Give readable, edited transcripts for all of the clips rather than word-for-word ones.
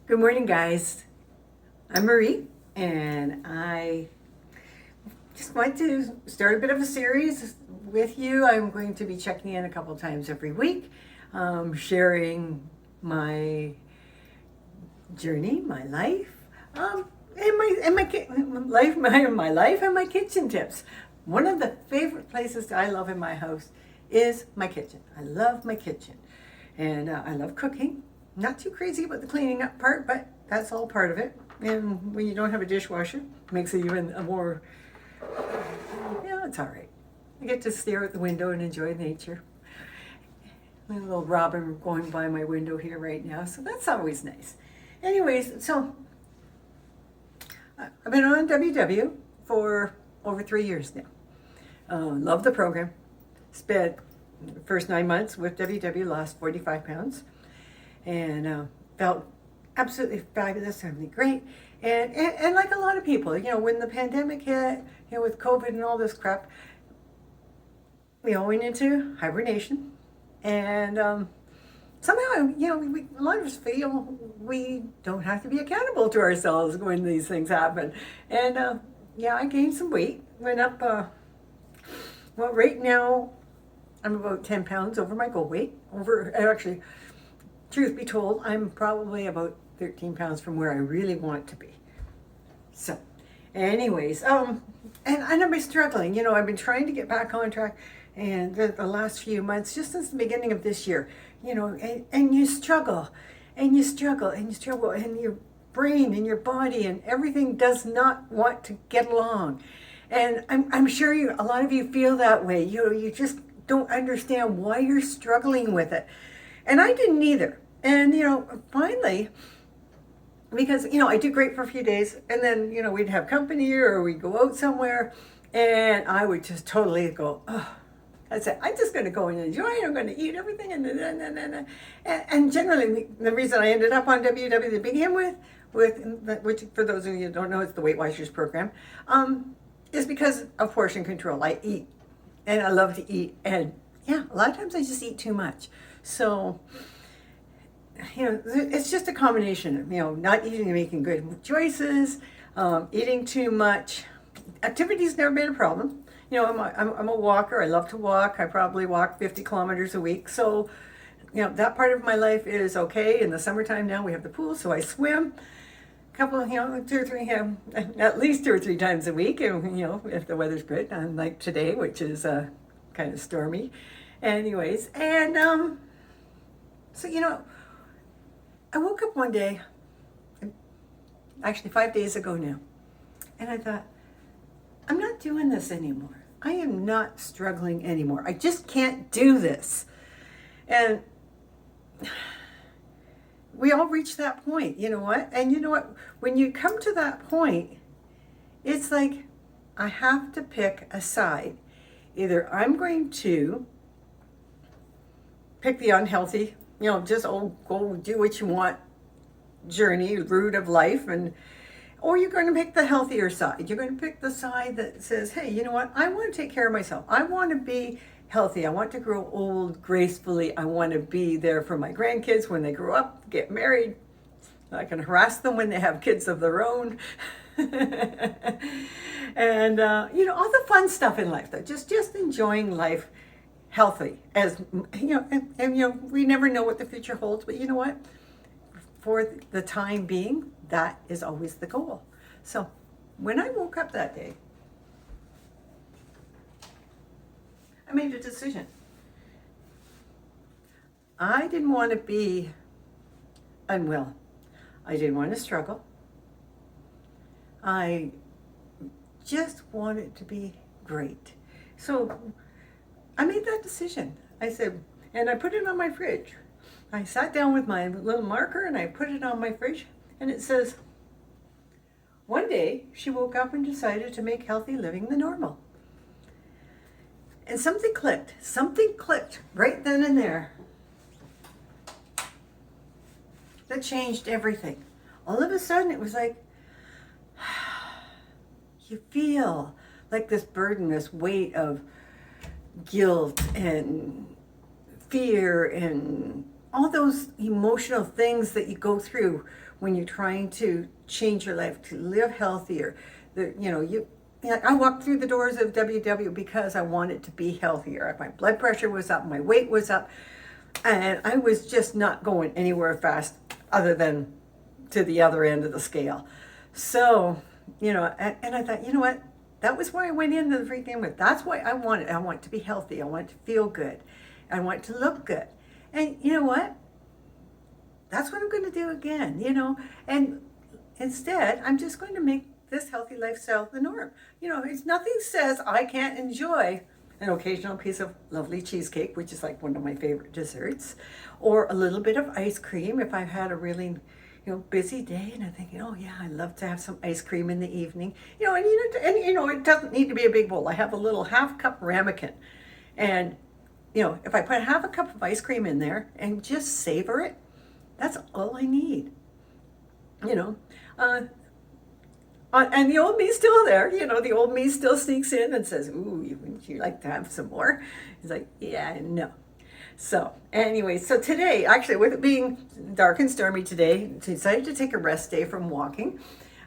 Good morning, guys. I'm Marie, and I just want to start a bit of a series with you. I'm going to be checking in a couple times every week, sharing my journey, my life, my life and my kitchen tips. One of the favorite places that I love in my house is my kitchen. I love my kitchen, and I love cooking. Not too crazy about the cleaning up part, but that's all part of it. And when you don't have a dishwasher, it makes it even a more, it's all right. I get to stare at the window and enjoy nature. A little robin going by my window here right now, so that's always nice. Anyways, so I've been on WW for over 3 years now. Love the program. Spent the first 9 months with WW, lost 45 pounds. And felt absolutely fabulous, really great. And like a lot of people, when the pandemic hit, with COVID and all this crap, we all went into hibernation. And somehow, a lot of us feel we don't have to be accountable to ourselves when these things happen. And I gained some weight, went up, right now I'm about 10 pounds over my goal weight, actually, truth be told, I'm probably about 13 pounds from where I really want to be. So, anyways, and I've been struggling. I've been trying to get back on track, and the last few months, just since the beginning of this year, and you struggle, and you struggle, and you struggle, and your brain and your body and everything does not want to get along. And I'm sure a lot of you feel that way. You just don't understand why you're struggling with it. And I didn't either. And, finally, because, I do great for a few days, and then, we'd have company or we'd go out somewhere, and I would just totally go, oh, I said, I'm just going to go and enjoy it. I'm going to eat everything. And generally, the reason I ended up on WW to begin with, which for those of you who don't know, it's the Weight Watchers program, is because of portion control. I eat, and I love to eat, and a lot of times I just eat too much. So, it's just a combination of, not eating and making good choices, eating too much. Activity's never been a problem. I'm a walker. I love to walk. I probably walk 50 kilometers a week. So, that part of my life is okay. In the summertime now, we have the pool, so I swim a couple of, 2 or 3, at least 2 or 3 times a week. And, if the weather's good, unlike today, which is kind of stormy. Anyways, and so, I woke up one day, actually 5 days ago now, and I thought, I'm not doing this anymore. I am not struggling anymore. I just can't do this. And we all reach that point, you know what? And you know what? When you come to that point, it's like, I have to pick a side. Either I'm going to pick the unhealthy, just go do what you want journey, route of life, or you're going to pick the healthier side. You're going to pick the side that says, hey, you know what? I want to take care of myself. I want to be healthy. I want to grow old gracefully. I want to be there for my grandkids when they grow up, get married. I can harass them when they have kids of their own. And, all the fun stuff in life, though. Just enjoying life healthy, as and we never know what the future holds, but you know what, for the time being, that is always the goal. So when I woke up that day, I made a decision. I didn't want to be unwell. I didn't want to struggle. I just wanted to be great. So I made that decision. I said, and I put it on my fridge. I sat down with my little marker and I put it on my fridge, and it says, one day she woke up and decided to make healthy living the normal. And something clicked. Something clicked right then and there. That changed everything. All of a sudden it was like, you feel like this burden, this weight of guilt and fear and all those emotional things that you go through when you're trying to change your life, to live healthier. I walked through the doors of WW because I wanted to be healthier. My blood pressure was up, my weight was up, and I was just not going anywhere fast other than to the other end of the scale. So, and I thought, you know what? That was why I went into the freaking with. That's why I want it. I want to be healthy. I want to feel good. I want to look good. And you know what? That's what I'm going to do again, And instead, I'm just going to make this healthy lifestyle the norm. It's nothing says I can't enjoy an occasional piece of lovely cheesecake, which is like one of my favorite desserts, or a little bit of ice cream if I've had a really busy day and I'm thinking, oh yeah, I'd love to have some ice cream in the evening. It doesn't need to be a big bowl. I have a little half-cup ramekin, and if I put half a cup of ice cream in there and just savor it, that's all I need. And the old me's still there. The old me still sneaks in and says, ooh, wouldn't you like to have some more? He's like, yeah, no. So anyway, so today, actually, with it being dark and stormy today, I decided to take a rest day from walking.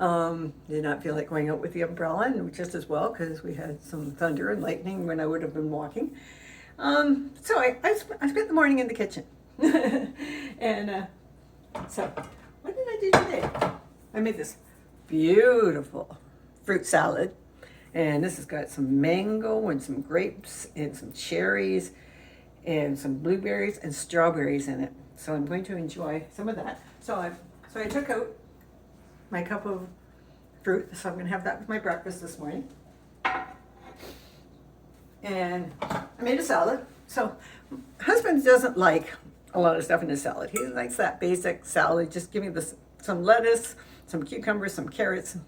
Did not feel like going out with the umbrella, and just as well because we had some thunder and lightning when I would have been walking. So I spent the morning in the kitchen. And so what did I do today? I made this beautiful fruit salad, and this has got some mango and some grapes and some cherries and some blueberries and strawberries in it. So I'm going to enjoy some of that. So I took out my cup of fruit, so I'm going to have that with my breakfast this morning. And I made a salad. So husband doesn't like a lot of stuff in his salad. He likes that basic salad. Just give me some lettuce, some cucumbers, some carrots,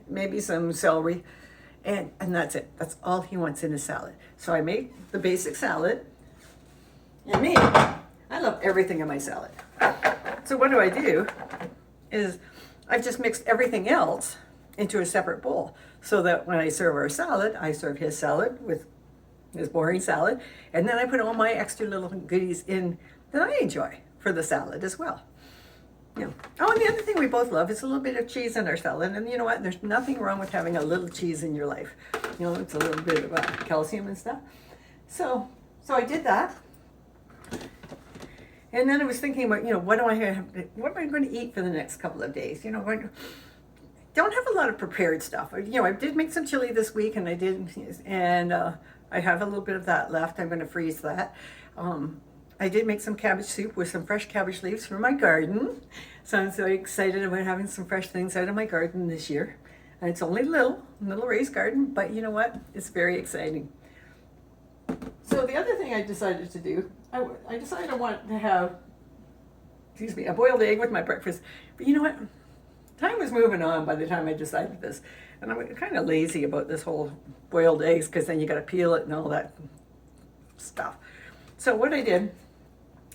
maybe some celery, and that's it. That's all he wants in his salad. So I made the basic salad. And me, I love everything in my salad. So what I do is I've just mixed everything else into a separate bowl, so that when I serve our salad, I serve his salad with his boring salad, and then I put all my extra little goodies in that I enjoy for the salad as well. Oh, and the other thing we both love is a little bit of cheese in our salad. And you know what? There's nothing wrong with having a little cheese in your life. It's a little bit of calcium and stuff. So I did that. And then I was thinking about, what am I going to eat for the next couple of days? Don't have a lot of prepared stuff. I did make some chili this week, and I have a little bit of that left. I'm going to freeze that. I did make some cabbage soup with some fresh cabbage leaves from my garden. So I'm so excited about having some fresh things out of my garden this year. And it's only a little raised garden, but you know what? It's very exciting. So the other thing I decided to do, I decided I wanted to have, a boiled egg with my breakfast. But you know what? Time was moving on by the time I decided this. And I'm kind of lazy about this whole boiled eggs, because then you got to peel it and all that stuff. So what I did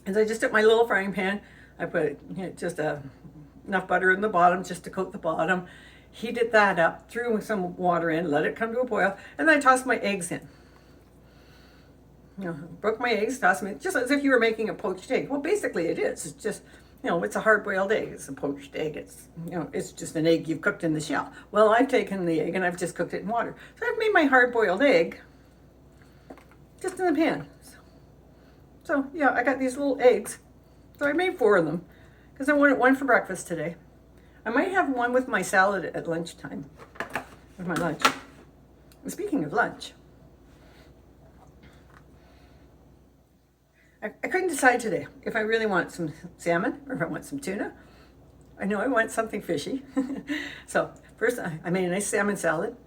is I just took my little frying pan. I put just enough butter in the bottom just to coat the bottom. Heated that up, threw some water in, let it come to a boil, and then I tossed my eggs in. Broke my eggs, tossed them in, just as if you were making a poached egg. Well, basically it is. It's just, it's a hard-boiled egg. It's a poached egg. It's, it's just an egg you've cooked in the shell. Well, I've taken the egg and I've just cooked it in water. So I've made my hard-boiled egg just in the pan. So yeah, I got these little eggs. So I made 4 of them because I wanted one for breakfast today. I might have one with my salad at lunchtime, with my lunch. And speaking of lunch, I couldn't decide today if I really want some salmon or if I want some tuna. I know I want something fishy. So first I made a nice salmon salad.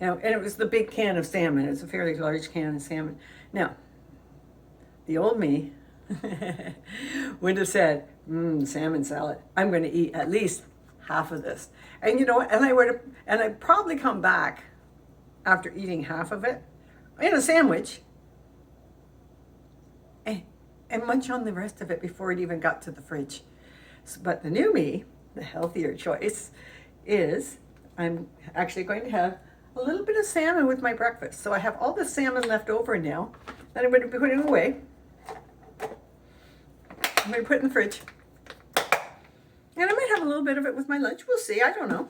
And it was the big can of salmon. It was a fairly large can of salmon. Now, the old me would have said, salmon salad. I'm going to eat at least half of this. And I'd probably come back after eating half of it in a sandwich and munch on the rest of it before it even got to the fridge. But the new me, the healthier choice, is I'm actually going to have a little bit of salmon with my breakfast. So I have all the salmon left over now that I'm going to be putting away. I'm going to put it in the fridge. And I might have a little bit of it with my lunch. We'll see. I don't know.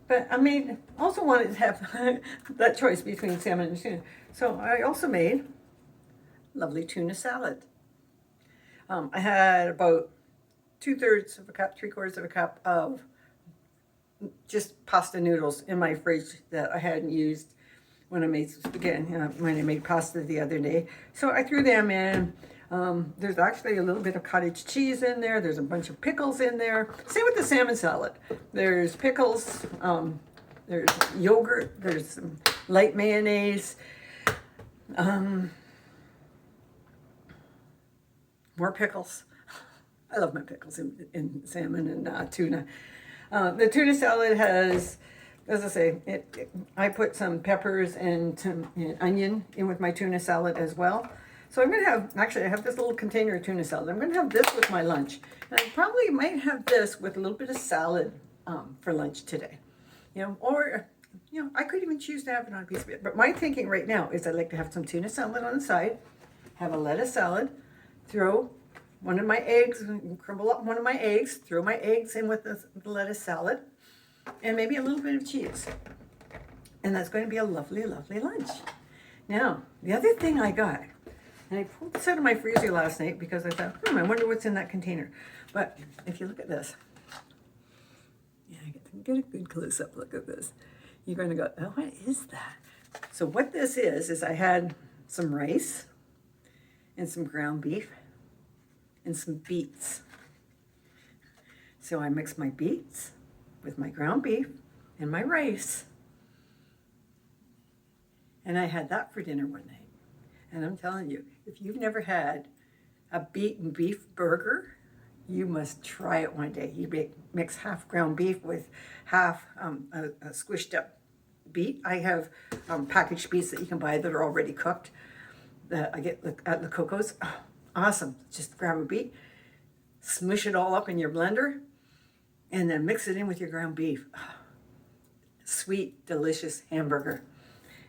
But I also wanted to have that choice between salmon and tuna. So I also made lovely tuna salad. I had about 2/3 of a cup, 3/4 of a cup of just pasta noodles in my fridge that I hadn't used when I made spaghetti, when I made pasta the other day. So I threw them in. There's actually a little bit of cottage cheese in there. There's a bunch of pickles in there. Same with the salmon salad. There's pickles, there's yogurt, there's some light mayonnaise, more pickles. I love my pickles in salmon and tuna. The tuna salad has, as I say, I put some peppers and some onion in with my tuna salad as well. So I'm going to have, actually I have this little container of tuna salad. I'm going to have this with my lunch. And I probably might have this with a little bit of salad for lunch today. Or I could even choose to have it on a piece of it. But my thinking right now is I'd like to have some tuna salad on the side, have a lettuce salad, throw one of my eggs, crumble up one of my eggs, throw my eggs in with the lettuce salad, and maybe a little bit of cheese. And that's going to be a lovely, lovely lunch. Now, the other thing I got, and I pulled this out of my freezer last night because I thought, I wonder what's in that container. But if you look at this, yeah, get a good close-up look at this. You're going to go, oh, what is that? So what this is I had some rice and some ground beef and some beets. So I mixed my beets with my ground beef and my rice. And I had that for dinner one night. And I'm telling you, if you've never had a beet and beef burger, you must try it one day. You mix half ground beef with half a squished up beet. I have packaged beets that you can buy that are already cooked that I get at the Coco's. Oh, awesome. Just grab a beet, smush it all up in your blender, and then mix it in with your ground beef. Oh, sweet, delicious hamburger.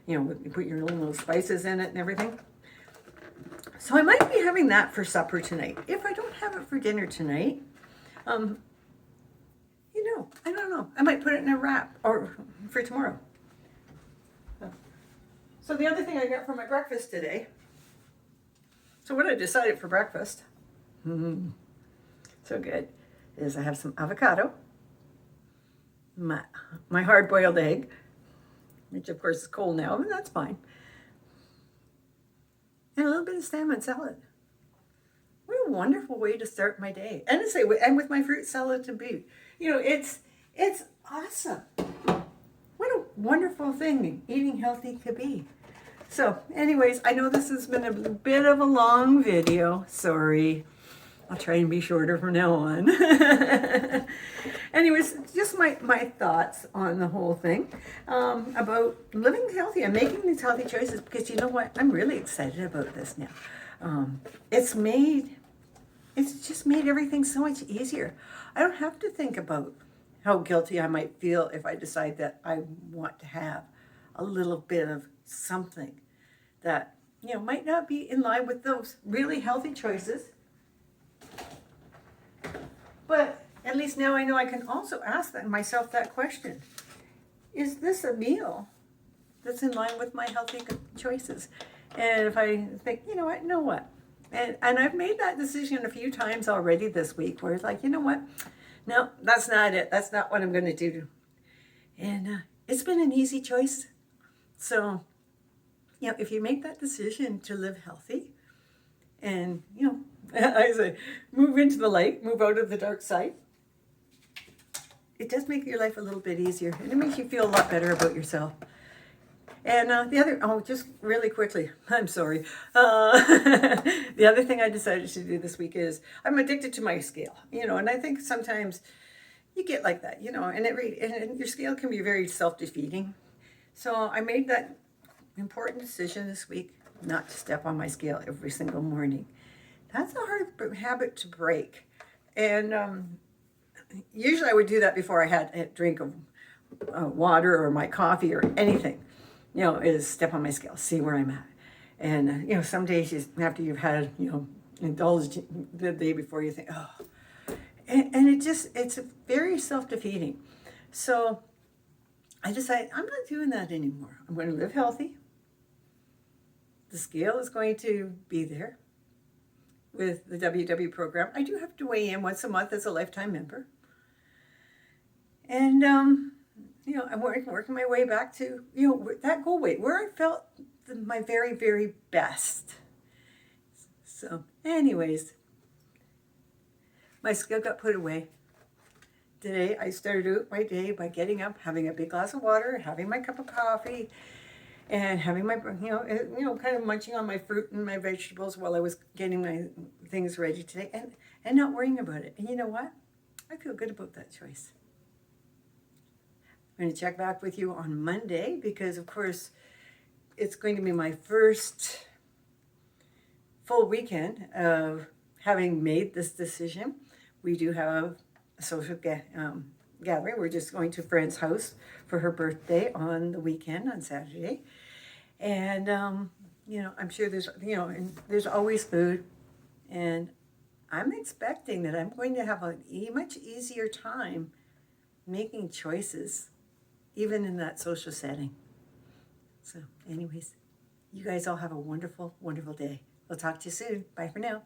You put your little spices in it and everything. So I might be having that for supper tonight. If I don't have it for dinner tonight, I don't know. I might put it in a wrap or for tomorrow. So the other thing I got for my breakfast today, so what I decided for breakfast, so good, is I have some avocado, my hard-boiled egg, which of course is cold now, but that's fine. And a little bit of salmon salad. What a wonderful way to start my day. And with my fruit salad to boot. It's awesome. What a wonderful thing eating healthy could be. So, anyways, I know this has been a bit of a long video. Sorry. I'll try and be shorter from now on. Anyways, just my thoughts on the whole thing about living healthy and making these healthy choices, because you know what? I'm really excited about this now. It's just made everything so much easier. I don't have to think about how guilty I might feel if I decide that I want to have a little bit of something that, might not be in line with those really healthy choices. But at least now I know I can also ask myself that question. Is this a meal that's in line with my healthy choices? And if I think, know what? And I've made that decision a few times already this week where it's like, no, that's not it. That's not what I'm going to do. And it's been an easy choice. So, if you make that decision to live healthy and, I say, move into the light, move out of the dark side, it does make your life a little bit easier. And it makes you feel a lot better about yourself. And just really quickly, I'm sorry. The other thing I decided to do this week is I'm addicted to my scale, and I think sometimes you get like that, and your scale can be very self-defeating. So I made that important decision this week not to step on my scale every single morning. That's a hard habit to break. And usually I would do that before I had a drink of water or my coffee or anything. Is step on my scale, see where I'm at. And, some days after you've had, indulge the day before you think, oh, and it's very self-defeating. So I decided I'm not doing that anymore. I'm going to live healthy. The scale is going to be there with the WW program. I do have to weigh in once a month as a lifetime member. And, I'm working my way back to, that goal weight, where I felt my very, very best. So anyways, my scale got put away. Today, I started out my day by getting up, having a big glass of water, having my cup of coffee, and having my, kind of munching on my fruit and my vegetables while I was getting my things ready today, and not worrying about it. And you know what? I feel good about that choice. I'm going to check back with you on Monday because, of course, it's going to be my first full weekend of having made this decision. We do have a social gathering. We're just going to a friend's house for her birthday on the weekend, on Saturday. And, I'm sure and there's always food. And I'm expecting that I'm going to have a much easier time making choices, even in that social setting. So anyways, you guys all have a wonderful, wonderful day. We'll talk to you soon. Bye for now.